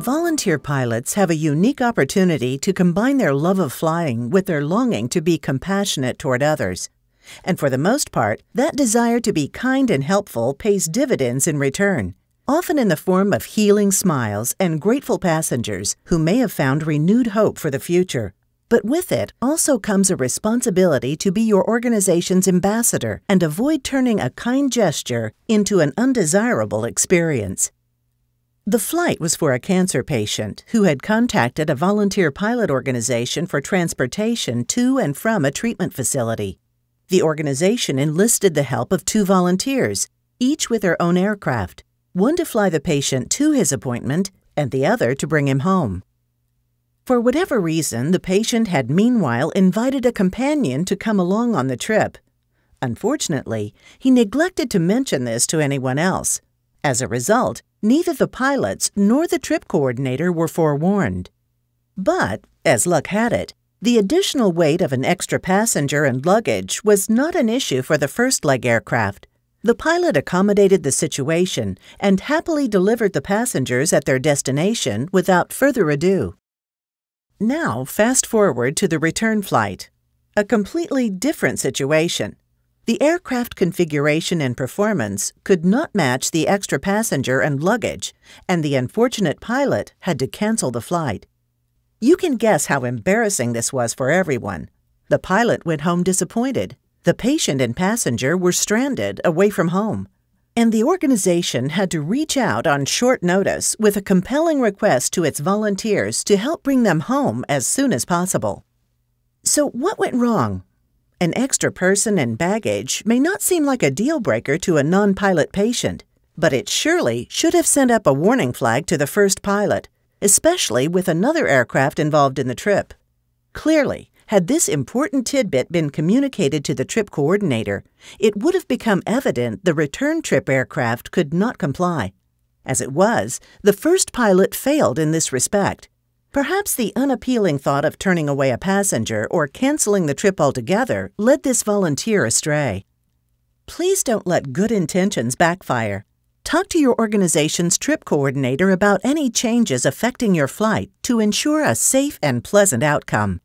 Volunteer pilots have a unique opportunity to combine their love of flying with their longing to be compassionate toward others. And for the most part, that desire to be kind and helpful pays dividends in return, often in the form of healing smiles and grateful passengers who may have found renewed hope for the future. But with it also comes a responsibility to be your organization's ambassador and avoid turning a kind gesture into an undesirable experience. The flight was for a cancer patient who had contacted a volunteer pilot organization for transportation to and from a treatment facility. The organization enlisted the help of 2 volunteers, each with their own aircraft, one to fly the patient to his appointment and the other to bring him home. For whatever reason, the patient had meanwhile invited a companion to come along on the trip. Unfortunately, he neglected to mention this to anyone else. As a result, neither the pilots nor the trip coordinator were forewarned. But, as luck had it, the additional weight of an extra passenger and luggage was not an issue for the first-leg aircraft. The pilot accommodated the situation and happily delivered the passengers at their destination without further ado. Now, fast forward to the return flight. A completely different situation. The aircraft configuration and performance could not match the extra passenger and luggage, and the unfortunate pilot had to cancel the flight. You can guess how embarrassing this was for everyone. The pilot went home disappointed. The patient and passenger were stranded away from home. And the organization had to reach out on short notice with a compelling request to its volunteers to help bring them home as soon as possible. So what went wrong? An extra person and baggage may not seem like a deal-breaker to a non-pilot patient, but it surely should have sent up a warning flag to the first pilot, especially with another aircraft involved in the trip. Clearly, had this important tidbit been communicated to the trip coordinator, it would have become evident the return trip aircraft could not comply. As it was, the first pilot failed in this respect. Perhaps the unappealing thought of turning away a passenger or canceling the trip altogether led this volunteer astray. Please don't let good intentions backfire. Talk to your organization's trip coordinator about any changes affecting your flight to ensure a safe and pleasant outcome.